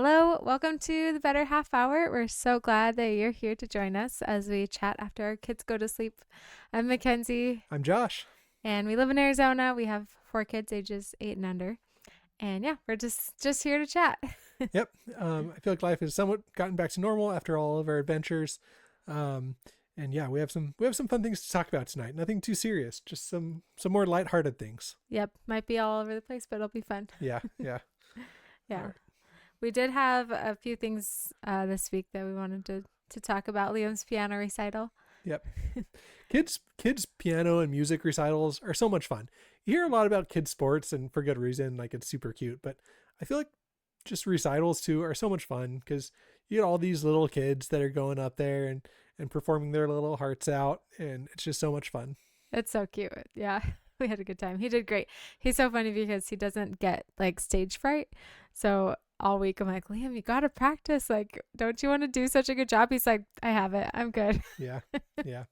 Hello, welcome to the Better Half Hour. We're so glad that you're here to join us as we chat after our kids go to sleep. I'm Mackenzie, I'm Josh. and we live in Arizona. We have 4 kids, ages 8 and under, and yeah, we're just here to chat. Yep. I feel like life has somewhat gotten back to normal after all of our adventures. Um, and yeah, we have some fun things to talk about tonight. Nothing too serious, just some more lighthearted things. Yep, might be all over the place, but it'll be fun. Yeah, yeah. All Yeah, right. we did have a few things this week that we wanted to talk about. Liam's piano recital. Yep. Kids piano and music recitals are so much fun. You hear a lot about kids sports and for good reason, like it's super cute, but I feel like just recitals too are so much fun because you get all these little kids that are going up there and performing their little hearts out, and it's just so much fun. It's so cute. Yeah. We had a good time. He did great. He's so funny because he doesn't get like stage fright. So all week I'm like, Liam, you got to practice. Like, don't you want to do such a good job? He's like, I have it. I'm good. Yeah, yeah.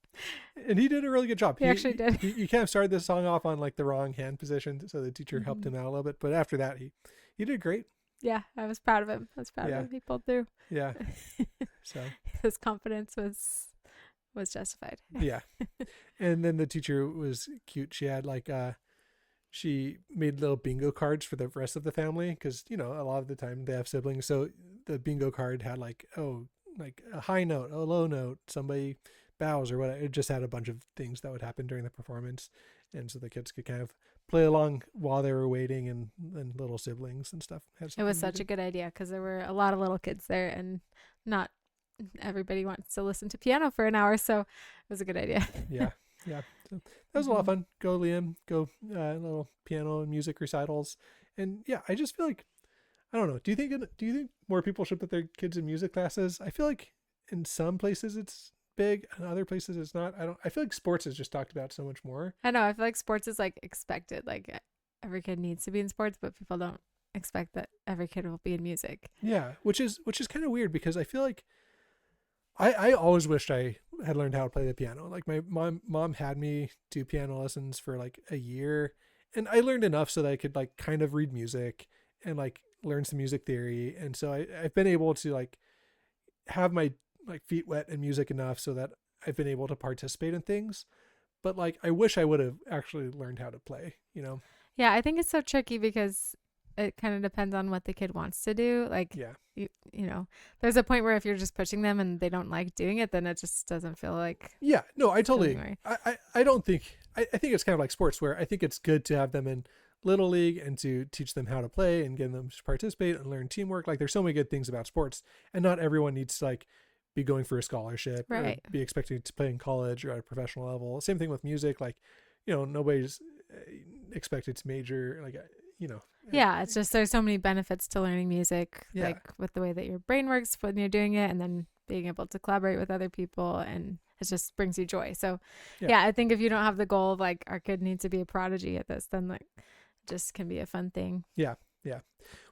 And he did a really good job. He actually did. He kind of started the song off on like the wrong hand position, so the teacher helped Mhm. him out a little bit. But after that, he did great. Yeah, I was proud of him. I was proud of Yeah, him. He pulled through. yeah. So His confidence was justified. yeah. And then the teacher was cute. She had she made little bingo cards for the rest of the family because a lot of the time they have siblings. So the bingo card had like a high note, a low note, somebody bows or whatever. It just had a bunch of things that would happen during the performance, and so the kids could kind of play along while they were waiting, and little siblings and stuff had It was something to such a do. good idea because there were a lot of little kids there and not everybody wants to listen to piano for an hour. So it was a good idea. Yeah, yeah. So that was a lot of Mhm. fun. Go Liam, go little piano and music recitals, and yeah, I just feel like I don't know. Do you think more people should put their kids in music classes? I feel like in some places it's big, and other places it's not. I don't. I feel like sports is just talked about so much more. I know. I feel like sports is like expected. Like every kid needs to be in sports, but people don't expect that every kid will be in music. Yeah, which is kind of weird because I feel like I always wished I had learned how to play the piano. Like my mom had me do piano lessons for like a year, and I learned enough so that I could like kind of read music and like learn some music theory. And so I've been able to like have my like feet wet in music enough so that I've been able to participate in things. But like I wish I would have actually learned how to play. Yeah, I think it's so tricky because it kind of depends on what the kid wants to do. Like, Yeah. you know, there's a point where if you're just pushing them and they don't like doing it, then it just doesn't feel like Yeah. No, I feeling totally right. I don't think I think it's kind of like sports where I think it's good to have them in little league and to teach them how to play and get them to participate and learn teamwork. Like there's so many good things about sports, and not everyone needs to like be going for a scholarship or Right. be expected to play in college or at a professional level. Same thing with music. Like, nobody's expected to major you know, uh, Yeah, it's just there's so many benefits to learning music, yeah, like with the way that your brain works when you're doing it and then being able to collaborate with other people and it just brings you joy. So, yeah, yeah, I think if you don't have the goal of like our kid needs to be a prodigy at this, then like it just can be a fun thing. yeah, yeah.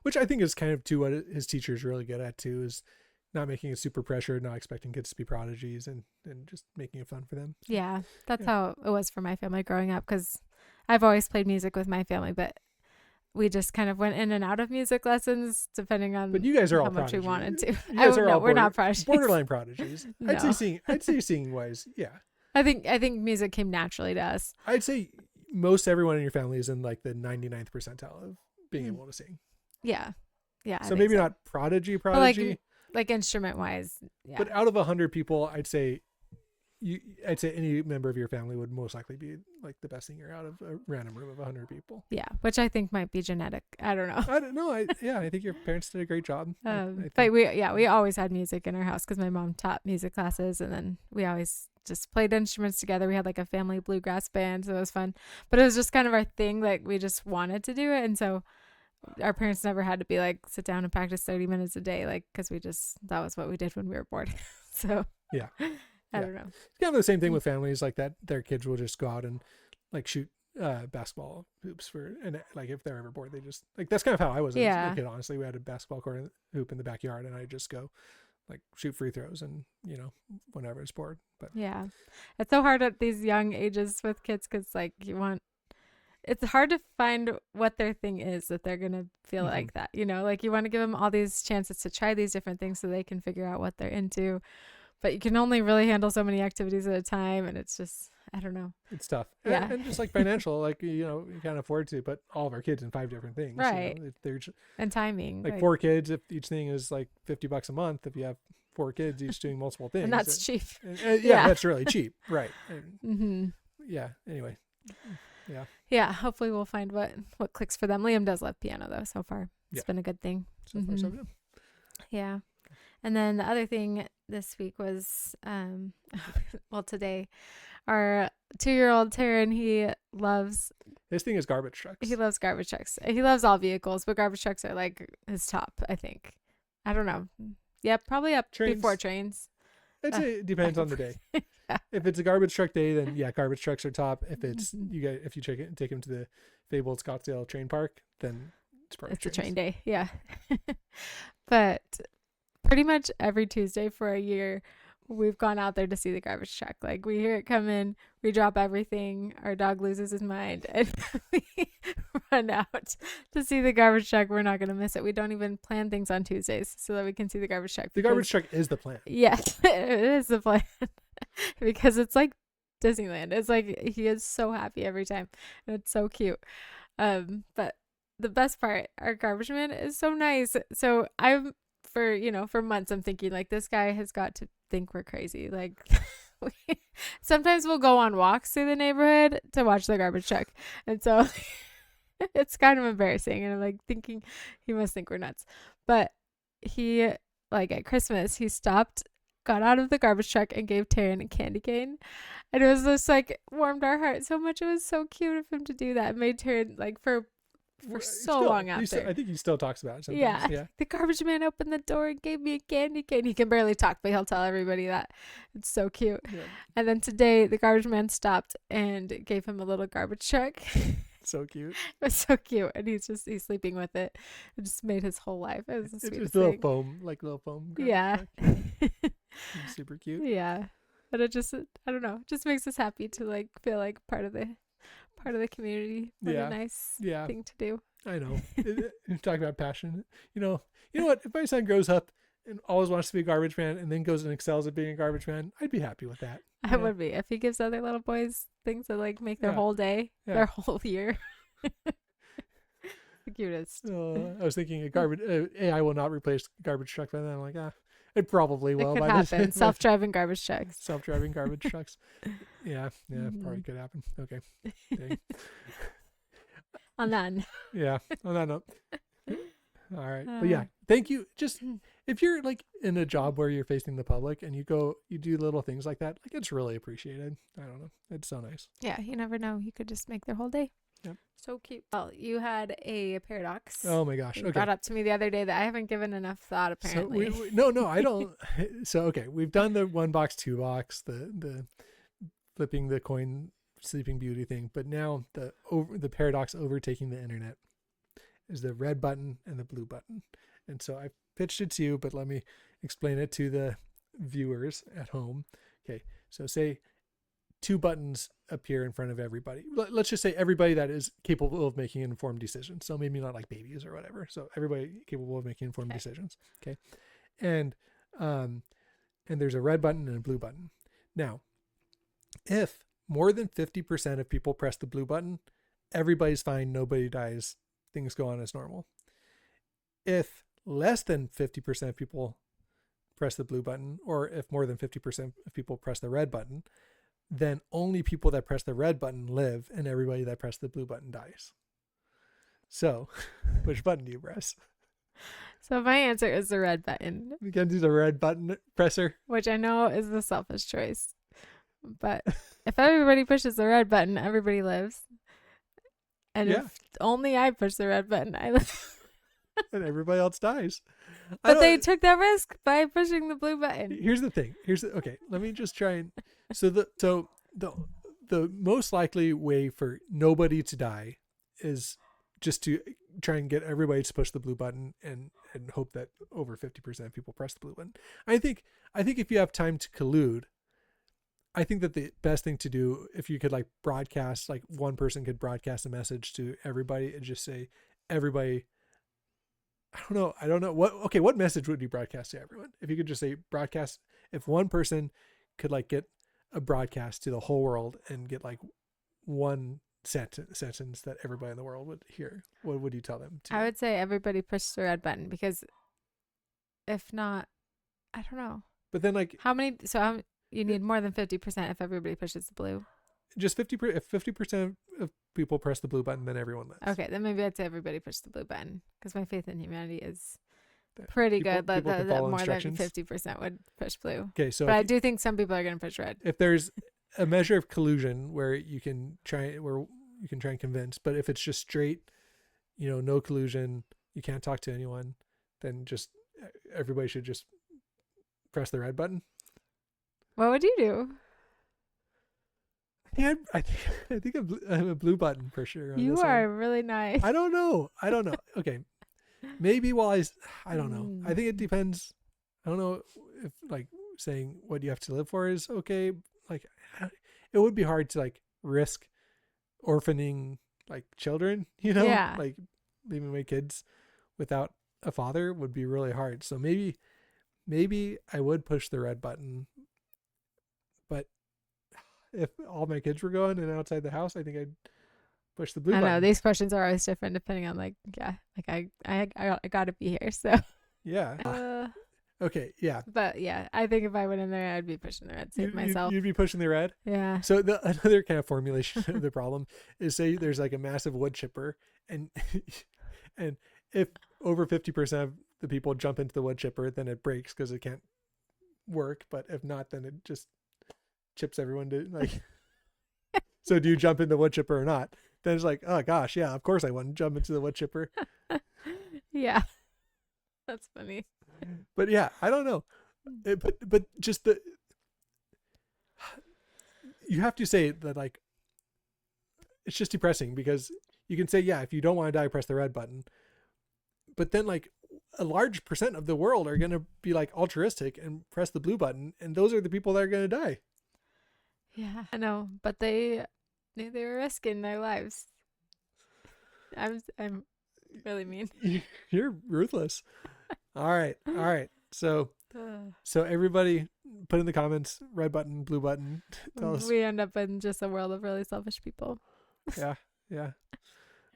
Which I think is kind of too what his teacher's really good at too, is not making it super pressured, not expecting kids to be prodigies, and just making it fun for them. So Yeah, that's yeah. how it was for my family growing up because I've always played music with my family, but we just kind of went in and out of music lessons depending But on you guys are how all much we prodigies. wanted to. You I guys don't are know. all We're not prodigies. borderline prodigies. No. I'd say singing wise, yeah. I think music came naturally to us. I'd say most everyone in your family is in like the 99th percentile of being Mm. able to sing. Yeah. Yeah, I So think maybe so. not prodigy, But prodigy, like instrument wise, yeah. but out of 100 people, I'd say any member of your family would most likely be like the best singer out of a random room of 100 people. Yeah, which I think might be genetic. I don't know. I don't know. I think your parents did a great job. I But think. we always had music in our house because my mom taught music classes, and then we always just played instruments together. We had like a family bluegrass band, so it was fun. But it was just kind of our thing. Like we just wanted to do it, and so our parents never had to be like sit down and practice 30 minutes a day, like because that was what we did when we were bored. So Yeah. I Yeah. don't know. It's kind of the same thing with families like that. Their kids will just go out and like shoot basketball hoops for, and like if they're ever bored, they just like that's kind of how I was as a Yeah, kid. Honestly, we had a basketball court hoop in the backyard, and I just go like shoot free throws and whenever it's bored. But yeah. It's so hard at these young ages with kids because like you want it's hard to find what their thing is that they're going to feel like that, like you want to give them all these chances to try these different things so they can figure out what they're into, but you can only really handle so many activities at a time. And it's just, I don't know. It's tough. Yeah. And just like financial, like, you can't afford to put all of our kids in 5 different things. Right. They're and timing. like 4 kids, if each thing is like $50 a month, if you have 4 kids each doing multiple things. And that's cheap. Yeah, that's really cheap. Right. Mm-hmm. Yeah. Anyway. Yeah. Yeah. Hopefully we'll find what clicks for them. Liam does love piano though. So far, it's been a good thing. So far, so good. Yeah. And then the other thing this week was, today, our 2-year-old Taryn, his thing is garbage trucks. He loves garbage trucks. He loves all vehicles, but garbage trucks are like his top, I think. I don't know. Yeah, probably up before trains. I'd say it depends on the day. Yeah. If it's a garbage truck day, then yeah, garbage trucks are top. If it's if you take him to the fabled Scottsdale train park, then it's probably a train day. Yeah. But pretty much every Tuesday for a year, we've gone out there to see the garbage truck. Like, we hear it come in, we drop everything, our dog loses his mind, and we run out to see the garbage truck. We're not going to miss it. We don't even plan things on Tuesdays so that we can see the garbage truck. The garbage truck is the plan. Yes, it is the plan. Because it's like Disneyland. It's like he is so happy every time. And it's so cute. But the best part, our garbage man is so nice. So for months I'm thinking, like, this guy has got to think we're crazy. Like, sometimes we'll go on walks through the neighborhood to watch the garbage truck. And so it's kind of embarrassing. And I'm like thinking he must think we're nuts. But he, like, at Christmas, he got out of the garbage truck and gave Taryn a candy cane. And it was just like warmed our heart so much. It was so cute of him to do that. It made Taryn, like, for so long after. I think he still talks about it sometimes. Yeah. The garbage man opened the door and gave me a candy cane. He can barely talk, but he'll tell everybody that. It's so cute. Yeah. And then today the garbage man stopped and gave him a little garbage truck. So cute. It was so cute. And he's sleeping with it. It just made his whole life. It was the sweetest thing. Little foam. Yeah. Super cute. Yeah. But it just, I don't know, it just makes us happy to, like, feel like part of the community. What a nice thing to do. I know. Talk about passion. You know what? If my son grows up and always wants to be a garbage man and then goes and excels at being a garbage man, I'd be happy with that. I would be. If he gives other little boys things that, like, make their whole day, their whole year. The cutest. I was thinking AI will not replace garbage truck, but then I'm like, it probably will. It could happen. Self-driving garbage trucks. Self-driving garbage trucks. Yeah, probably could happen. Okay. On that note. Yeah, on that note. All right. But yeah, thank you. Just if you're, like, in a job where you're facing the public and you do little things like that, like, it's really appreciated. I don't know. It's so nice. Yeah, you never know. You could just make their whole day. Yep. So cute. Well, you had a paradox. Oh my gosh. You brought up to me the other day that I haven't given enough thought, apparently. So no, I don't. So, okay, we've done the 1 box, 2 box, the flipping the coin Sleeping Beauty thing, but now the paradox overtaking the internet is the red button and the blue button. And so I pitched it to you, but let me explain it to the viewers at home. Okay, so say 2 buttons appear in front of everybody. Let's just say everybody that is capable of making informed decisions. So maybe not like babies or whatever. So everybody capable of making informed decisions. Okay. And there's a red button and a blue button. Now, if more than 50% of people press the blue button, everybody's fine. Nobody dies. Things go on as normal. If less than 50% of people press the blue button, or if more than 50% of people press the red button, then only people that press the red button live and everybody that pressed the blue button dies. So, which button do you press? So my answer is the red button. McKenzie's a red button presser. Which I know is the selfish choice. But if everybody pushes the red button, everybody lives. And if only I push the red button, I live. And everybody else dies. But they took that risk by pushing the blue button. Here's the thing. Okay, let me just try and so the most likely way for nobody to die is just to try and get everybody to push the blue button and hope that over 50% of people press the blue button. I think if you have time to collude, I think that the best thing to do, if you could like broadcast, like one person could broadcast a message to everybody and just say, everybody, I don't know what message would you broadcast to everyone? If you could just say broadcast, if one person could like get a broadcast to the whole world and get like one sentence that everybody in the world would hear, what would you tell them to? I would say everybody push the red button, because if not, I don't know. But then like you need more than 50% if everybody pushes the blue. Just 50%. If 50% of people press the blue button, then everyone wins. Okay, then maybe I'd say everybody push the blue button, because my faith in humanity is pretty good. That more than 50% would push blue. Okay, so but I do think some people are going to push red. If there's a measure of collusion where you can try and convince, but if it's just straight, no collusion, you can't talk to anyone, then just everybody should just press the red button. What would you do? I think a blue button for sure. You are really nice. I don't know. Okay, maybe I don't know. I think it depends. I don't know if like saying what you have to live for is okay. Like, it would be hard to like risk orphaning like children. Yeah. Like leaving my kids without a father would be really hard. So maybe I would push the red button. But if all my kids were going and outside the house, I think I'd push the blue button. I know these questions are always different depending on like I got to be here, so yeah. Okay, yeah. But yeah, I think if I went in there, I'd be pushing the red. Save myself. You'd be pushing the red. Yeah. So another kind of formulation of the problem is, say there's like a massive wood chipper, and if over 50% of the people jump into the wood chipper, then it breaks because it can't work. But if not, then it just chips everyone to like. So do you jump in the wood chipper or not? Then it's like, oh gosh, yeah, of course I wouldn't jump into the wood chipper. Yeah, that's funny. But yeah, I don't know. But just you have to say that like it's just depressing, because you can say, yeah, if you don't want to die, press the red button. But then like a large percent of the world are going to be like altruistic and press the blue button, and those are the people that are going to die. Yeah, I know, but they were risking their lives. I'm really mean. You're ruthless. All right. So everybody put in the comments, red button, blue button. Tell us. We end up in just a world of really selfish people. Yeah.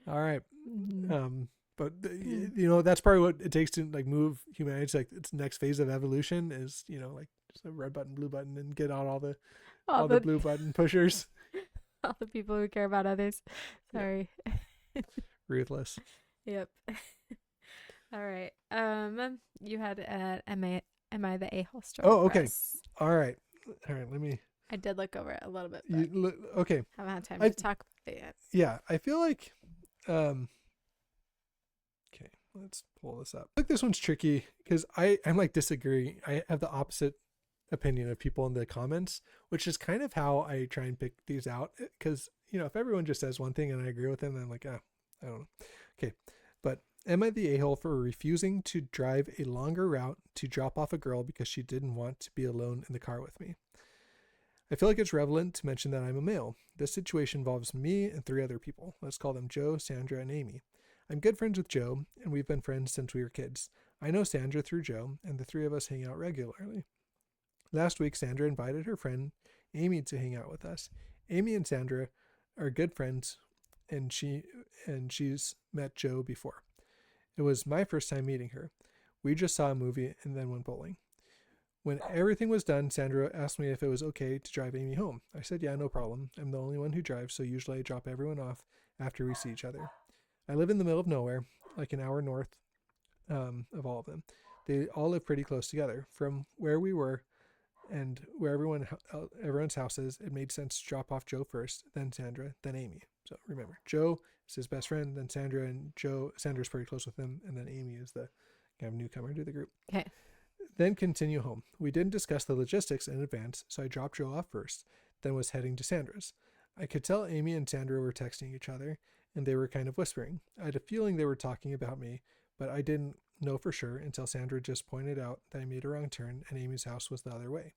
All right. Mm-hmm. But that's probably what it takes to like move humanity. It's like its next phase of evolution is, like just a red button, blue button, and get out all the blue button pushers. All the people who care about others. Sorry. Yeah. Ruthless. Yep. All right. You had am I the a-hole story? Oh, okay. All right. Let me. I did look over it a little bit. But okay. Haven't had time to talk about it yet. Yeah, I feel like. Okay, let's pull this up. I think this one's tricky because I'm like disagreeing. I have the opposite opinion of people in the comments, which is kind of how I try and pick these out. Because if everyone just says one thing and I agree with them, then I'm like, I don't know. Okay, but. Am I the a-hole for refusing to drive a longer route to drop off a girl because she didn't want to be alone in the car with me? I feel like it's relevant to mention that I'm a male. This situation involves me and 3 other people. Let's call them Joe, Sandra, and Amy. I'm good friends with Joe, and we've been friends since we were kids. I know Sandra through Joe, and the 3 of us hang out regularly. Last week, Sandra invited her friend Amy to hang out with us. Amy and Sandra are good friends, and she's met Joe before. It was my first time meeting her. We just saw a movie and then went bowling. When everything was done, Sandra asked me if it was okay to drive Amy home. I said, yeah, no problem. I'm the only one who drives, so usually I drop everyone off after we see each other. I live in the middle of nowhere, like an hour north of all of them. They all live pretty close together. From where we were and where everyone's house is, it made sense to drop off Joe first, then Sandra, then Amy. So remember, Joe is his best friend, then Sandra, and Sandra's pretty close with him, and then Amy is the kind of newcomer to the group. Okay. Then continue home. We didn't discuss the logistics in advance, so I dropped Joe off first, then was heading to Sandra's. I could tell Amy and Sandra were texting each other, and they were kind of whispering. I had a feeling they were talking about me, but I didn't know for sure until Sandra just pointed out that I made a wrong turn and Amy's house was the other way.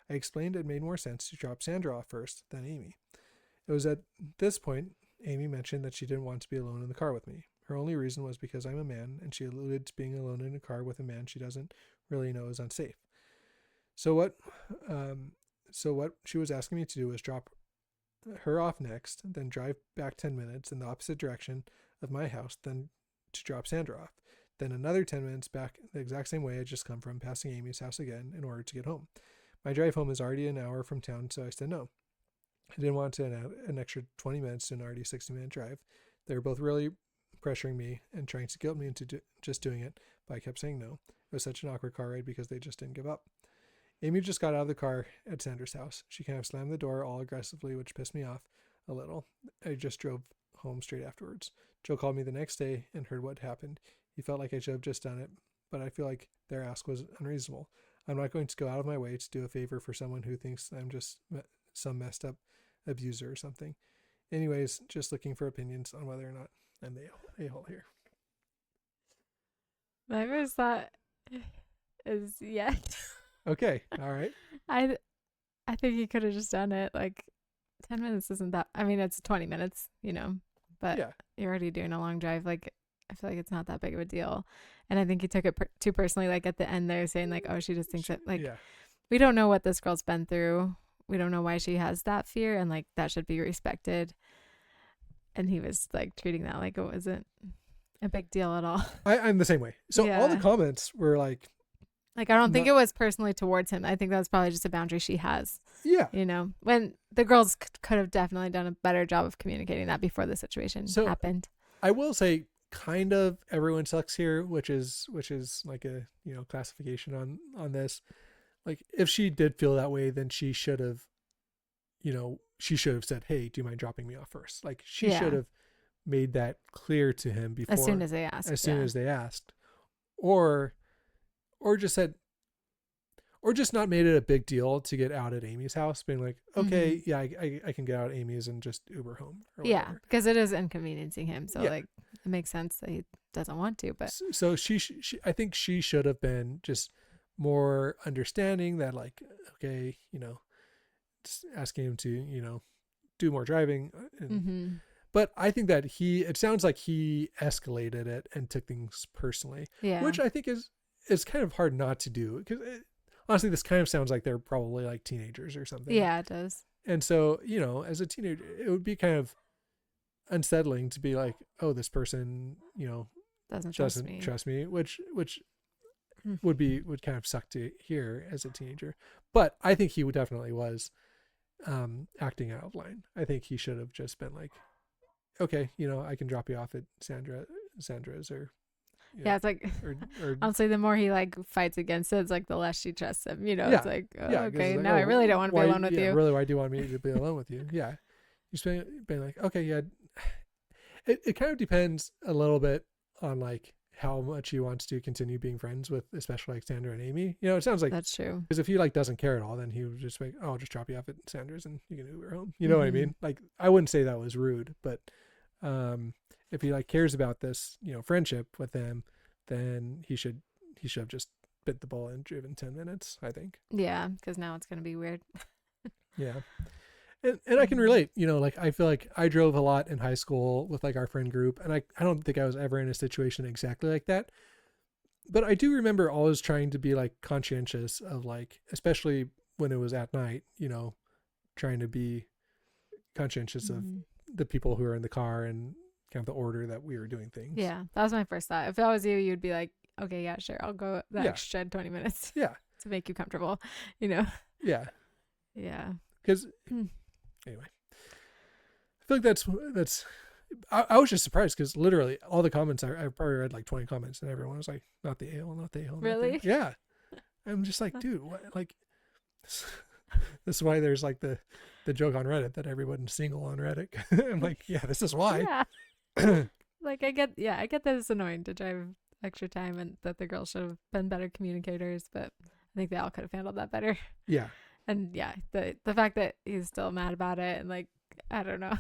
I explained it made more sense to drop Sandra off first, then Amy. It was at this point Amy mentioned that she didn't want to be alone in the car with me. Her only reason was because I'm a man, and she alluded to being alone in a car with a man she doesn't really know is unsafe. So what she was asking me to do was drop her off next, then drive back 10 minutes in the opposite direction of my house, then to drop Sandra off. Then another 10 minutes back the exact same way I'd just come from, passing Amy's house again in order to get home. My drive home is already an hour from town, so I said no. I didn't want to add an extra 20 minutes to an already 60-minute drive. They were both really pressuring me and trying to guilt me into just doing it, but I kept saying no. It was such an awkward car ride because they just didn't give up. Amy just got out of the car at Sandra's house. She kind of slammed the door all aggressively, which pissed me off a little. I just drove home straight afterwards. Joe called me the next day and heard what happened. He felt like I should have just done it, but I feel like their ask was unreasonable. I'm not going to go out of my way to do a favor for someone who thinks I'm just some messed up abuser or something. Anyways, just looking for opinions on whether or not I'm the a-hole here. My first thought is yes. Okay, all right. I think he could have just done it. Like 10 minutes isn't that. I mean, it's 20 minutes, but Yeah. you're already doing a long drive. Like I feel like it's not that big of a deal. And I think he took it too personally. Like at the end, they're saying like, "Oh, she just thinks that like Yeah. we don't know what this girl's been through. We don't know why she has that fear, and like that should be respected." And he was like treating that like it wasn't a big deal at all. I'm the same way. So all the Yeah. comments were like, Like I don't think it was personally towards him. I think that was probably just a boundary she has. yeah. When the girls could have definitely done a better job of communicating that before the situation happened. I will say kind of everyone sucks here, which is like a, classification on this. Like if she did feel that way, then she should have said, "Hey, do you mind dropping me off first?" Like she should have made that clear to him before, as soon as they asked, or just said, or just not made it a big deal to get out at Amy's house, being like, okay, yeah, I can get out at Amy's and just Uber home. Or yeah, whatever. because it is inconveniencing him. So like it makes sense that he doesn't want to. But so she I think she should have been just more understanding that like, okay, just asking him to, do more driving. And, But I think that it sounds like he escalated it and took things personally, which I think is kind of hard not to do, because honestly, this kind of sounds like they're probably like teenagers or something. Yeah, it does. And so, as a teenager, it would be kind of unsettling to be like, oh, this person, doesn't trust me, which would kind of suck to hear as a teenager. But I think he definitely was acting out of line. I think he should have just been like, okay, I can drop you off at Sandra's or it's like or honestly, the more he like fights against it, it's like the less she trusts him. It's like, okay, like, now I really don't want to be alone with you. Really, why do you want me to be alone with you? Yeah, you've been like, okay, yeah. It kind of depends a little bit on like how much he wants to continue being friends with, especially like Sandra and Amy. It sounds like that's true. Because if he like doesn't care at all, then he would just like, oh, I'll just drop you off at Sandra's and you can Uber home. You know what I mean? Like I wouldn't say that was rude, but if he like cares about this, friendship with them, then he should have just bit the bullet and driven 10 minutes, I think. Yeah, because now it's gonna be weird. Yeah. And I can relate, like I feel like I drove a lot in high school with like our friend group, and I don't think I was ever in a situation exactly like that. But I do remember always trying to be like conscientious of like, especially when it was at night, trying to be conscientious of the people who are in the car and kind of the order that we were doing things. Yeah, that was my first thought. If I was you, you'd be like, okay, yeah, sure, I'll go the extra 20 minutes. Yeah. To make you comfortable, Yeah. Yeah. Because anyway, I feel like that's. I was just surprised because literally all the comments, I probably read like 20 comments and everyone was like, not the a-hole, not the a-hole. Really? Yeah. I'm just like, dude, what? Like, this is why there's like the joke on Reddit that everyone's single on Reddit. I'm like, yeah, this is why. Yeah. Like I get that it's annoying to drive extra time and that the girls should have been better communicators, but I think they all could have handled that better. Yeah. And yeah, the fact that he's still mad about it and like, I don't know.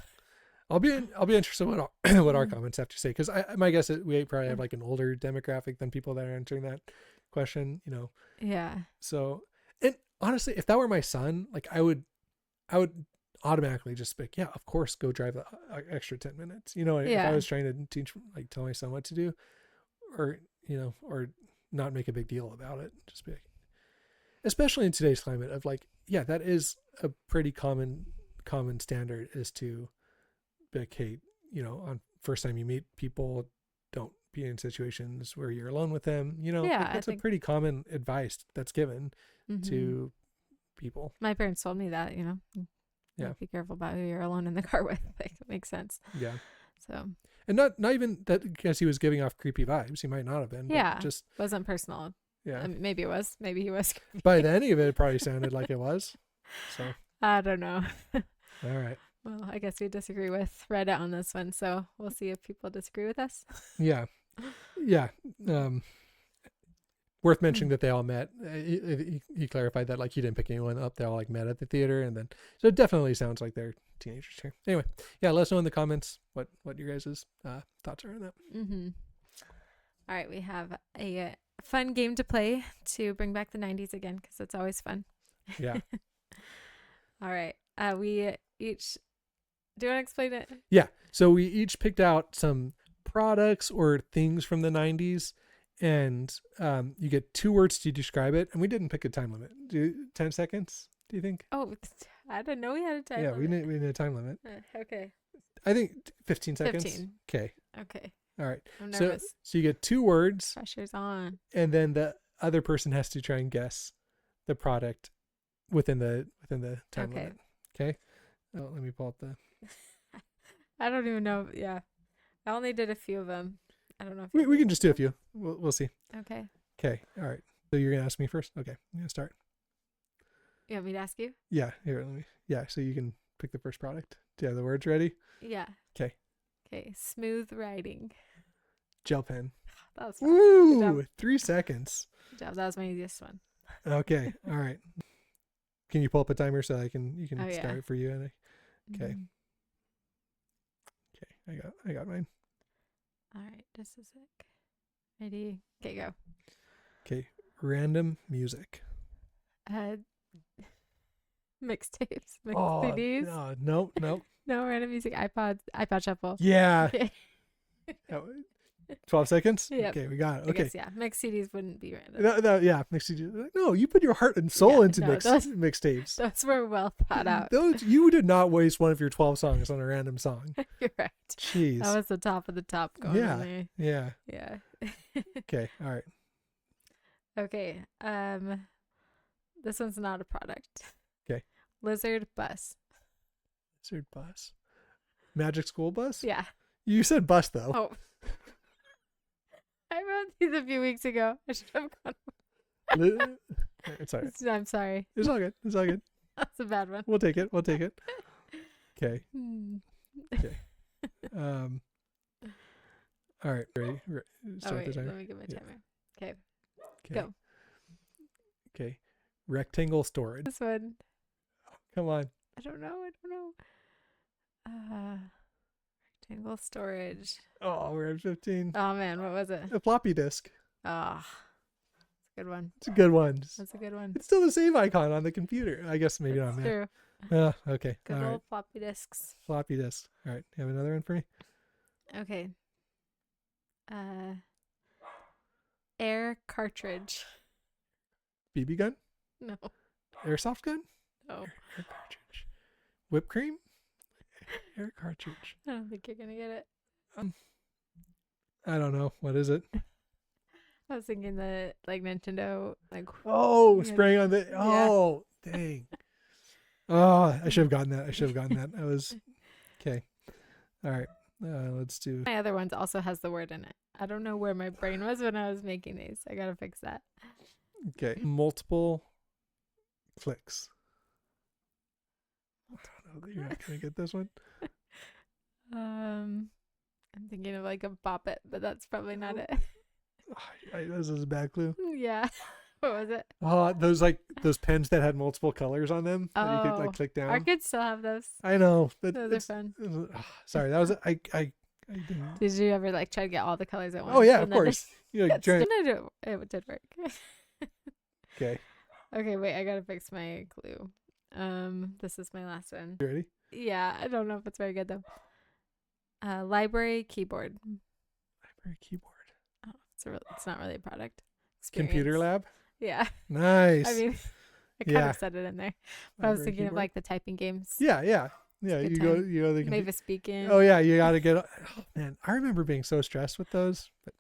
I'll be interested what our comments have to say, because my guess is we probably have like an older demographic than people that are answering that question, Yeah. So, and honestly, if that were my son, like I would automatically just be like, yeah, of course, go drive the extra 10 minutes. You know, if I was trying to teach, like tell my son what to do, or, you know, or not make a big deal about it, just be like, especially in today's climate of like, yeah, that is a pretty common standard, is to be like, hey, you know, on first time you meet people, don't be in situations where you're alone with them. You know, Yeah, like, that's a pretty common advice that's given to people. My parents told me that, you know. Yeah. Be careful about who you're alone in the car with. Like, it makes sense. Yeah. So. And not even that because he was giving off creepy vibes. He might not have been. Yeah. But just wasn't personal. Yeah. Maybe it was. Maybe he was. By the end of it probably sounded like it was. So. I don't know. All right. Well, I guess we disagree with Reddit on this one, so we'll see if people disagree with us. Yeah. Yeah. Worth mentioning that they all met. He clarified that like he didn't pick anyone up. They all like met at the theater, and then so it definitely sounds like they're teenagers here. Anyway, yeah, let us know in the comments what your guys' thoughts are on that. All right, we have a fun game to play to bring back the 90s again, because it's always fun. Yeah. All right. We each. Do you want to explain it? Yeah. So we each picked out some products or things from the 90s. And you get 2 words to describe it. And we didn't pick a time limit. 10 seconds, do you think? Oh, I didn't know we had a time limit. Yeah, we need a time limit. Okay. I think 15 seconds. 15. Okay. Okay. All right. I'm nervous. So you get 2 words. Pressure's on. And then the other person has to try and guess the product within the time limit. Okay. Oh, let me pull up the. I don't even know. Yeah. I only did a few of them. I don't know if we can just do a few. We'll see. Okay. Okay. All right. So you're gonna ask me first. Okay. I'm gonna start. You want me to ask you? Yeah. Here. Let me. Yeah. So you can pick the first product. Do you have the words ready? Yeah. Okay. Okay. Smooth writing. Gel pen. That was fun. Woo! 3 seconds. Good job. That was my easiest one. Okay. All right. Can you pull up a timer so you can Oh, start it for you? Okay. Mm-hmm. Okay. I got mine. All right. Just a sec. Ready? Okay, go. Okay. Random music. Mixtapes. Mix Oh, CDs. no. No random music. iPod shuffle. Yeah. Okay. 12 seconds? Yep. Okay, we got it. Okay. I guess, yeah. Mixed CDs wouldn't be random. Yeah, mixed CDs. No, you put your heart and soul into mixtapes. Those were well thought out. You did not waste one of your 12 songs on a random song. You're right. Jeez. That was the top of the top going on there. Yeah. Yeah. Okay. All right. Okay. This one's not a product. Okay. Lizard bus. Lizard bus. Magic school bus? Yeah. You said bus though. Oh. I wrote these a few weeks ago. I should have gone. It's all right. I'm sorry. It's all good. That's a bad one. We'll take it. Okay. Okay. All right. Ready? Start the timer. Let me get my timer. Okay. Okay. Go. Okay. Rectangle storage. This one. Come on. I don't know. Rectangle storage. Oh, we're at 15. Oh man, what was it? A floppy disk. Oh, it's a good one. It's a good one. That's a good one. It's still the same icon on the computer. I guess maybe not. True. Okay. Good All old right. floppy disks. Floppy disk. All right. You have another one for me? Okay. Air cartridge. BB gun? No. Airsoft gun? No. Air cartridge. Whipped cream? Air cartridge. I don't think you're gonna get it. I don't know. What is it? I was thinking the Nintendo Spraying on the. Oh, dang. Oh, I should have gotten that. I was okay. All right. Let's do. My other ones also has the word in it. I don't know where my brain was when I was making these. I gotta fix that. Okay. Multiple clicks. I don't know that you're not gonna get this one. I'm thinking of like a bop it, but that's probably not it. This is a bad clue. Yeah. What was it? Oh, those pens that had multiple colors on them that you could like click down. Our kids still have those. I know. Those are fun. Sorry, that was I didn't. Did you ever like try to get all the colors at once? Oh yeah, of course. You like it did work. Okay. Okay, wait, I gotta fix my clue. This is my last one. You ready? Yeah, I don't know if it's very good though. Library keyboard. Library keyboard. Oh, it's not really a product. Computer Experience. lab. Yeah. Nice. I mean, I kind of said it in there, but I was Library thinking of keyboard. like the typing games. Yeah. Good You go. time. You go. The Mavis speaking. Oh yeah, you gotta get. Oh, man, I remember being so stressed with those. But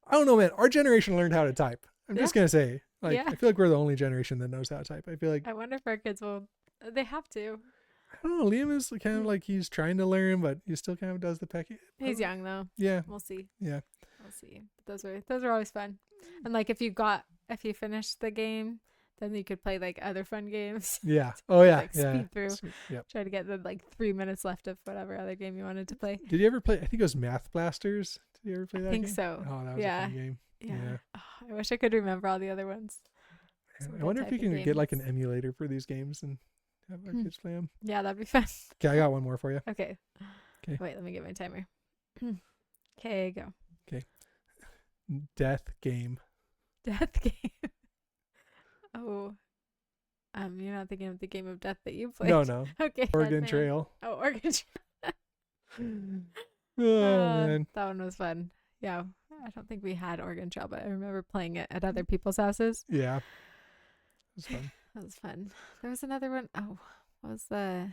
I don't know, man. Our generation learned how to type. I'm just gonna say, like, Yeah. I feel like we're the only generation that knows how to type. I feel like I wonder if our kids will. They have to. I don't know. Liam is kind of like he's trying to learn, but he still kind of does the pecky. He's young though. Yeah. We'll see. Yeah. We'll see. But those are always fun. And like if you finished the game, then you could play like other fun games. Yeah. Oh yeah. Like yeah. speed through. Yep. Try to get the like 3 minutes left of whatever other game you wanted to play. Did you ever play? I think it was Math Blasters. Did you ever play that? I think game? so. Oh, that was a fun game. Yeah. Oh, I wish I could remember all the other ones. I wonder if you can get like an emulator for these games and have our kids play them. Yeah, that'd be fun. Okay, I got one more for you. Okay. 'Kay. Wait, let me get my timer. Okay, go. Death game. Death game. Oh. You're not thinking of the game of death that you played. No. Okay. Oregon Death Man. Trail. Oh, Oregon Trail. Oh man. That one was fun. Yeah. I don't think we had Oregon Trail, but I remember playing it at other people's houses. Yeah. It was fun. That was fun. There was another one. Oh, what was the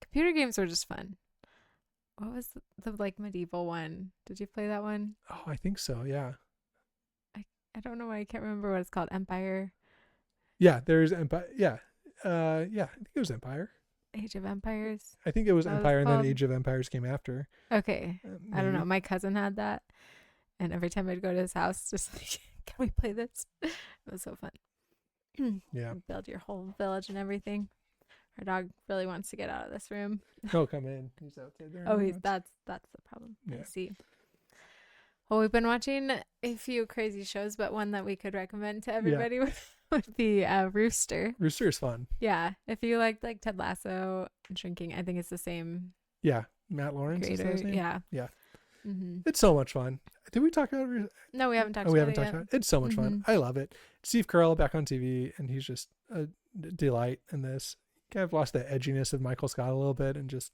computer games were just fun. What was the like medieval one? Did you play that one? Oh, I think so. Yeah. I don't know why I can't remember what it's called. Empire, Yeah. There's Empire. Yeah. Yeah. I think it was Empire. Age of Empires. I think it was That was Empire, and then called- Age of Empires came after. Okay. I don't know. Maybe. My cousin had that, and every time I'd go to his house, just like, can we play this? It was so fun. Yeah. Build your whole village and everything. Our dog really wants to get out of this room. Oh, come in. He's outside there. Oh, that's the problem. Yeah. I see. Well, we've been watching a few crazy shows, but one that we could recommend to everybody would be Rooster. Rooster is fun. Yeah, if you like Ted Lasso and Shrinking, I think it's the same Yeah. Matt Lawrence is creator. his name. Yeah. Yeah. Mm-hmm. It's so much fun. Did we talk about it? No, we haven't talked Oh, we about haven't it talked yet. about it. It's so much fun. I love it. Steve Carell back on TV, and he's just a delight in this. Kind of lost the edginess of Michael Scott a little bit, and just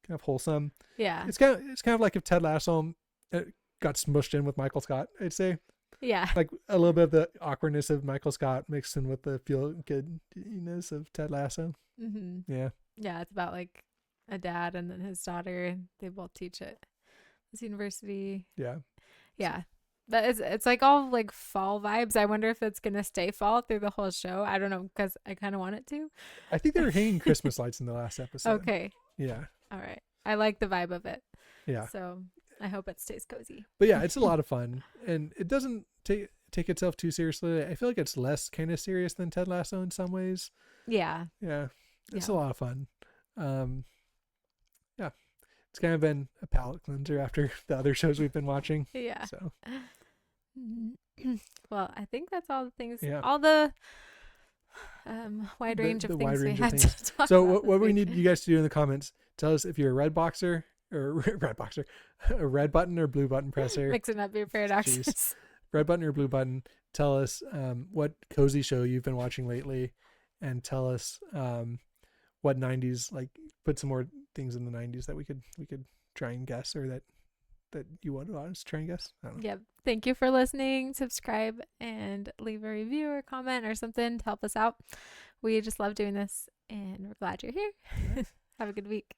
kind of wholesome. Yeah. It's kind of like if Ted Lasso got smushed in with Michael Scott. I'd say Yeah. like a little bit of the awkwardness of Michael Scott mixed in with the feel goodness of Ted Lasso. Mm-hmm. Yeah. Yeah, it's about like a dad and then his daughter. They both teach at this university. Yeah. Yeah. But it's like all like fall vibes. I wonder if it's gonna stay fall through the whole show. I don't know, because I kind of want it to. I think they were hanging Christmas lights in the last episode. Okay. Yeah. All right. I like the vibe of it. Yeah. So I hope it stays cozy. But yeah, it's a lot of fun, and it doesn't take itself too seriously. I feel like it's less kind of serious than Ted Lasso in some ways. Yeah. Yeah, it's Yeah. a lot of fun. Yeah, it's kind of been a palate cleanser after the other shows we've been watching. Yeah. So Well, I think that's all the things. Yeah. All the wide range The of wide things we range of had things. to talk so about. what this we week. need you guys to do in the comments, tell us if you're a red boxer or red boxer, a red button or blue button presser. Mixing up your paradoxes. Red button or blue button. Tell us what cozy show you've been watching lately, and tell us what 90s, like put some more things in the 90s that we could try and guess, or that you want us to try and guess. I don't know. Yep. Thank you for listening. Subscribe and leave a review or comment or something to help us out. We just love doing this, and we're glad you're here. Have a good week.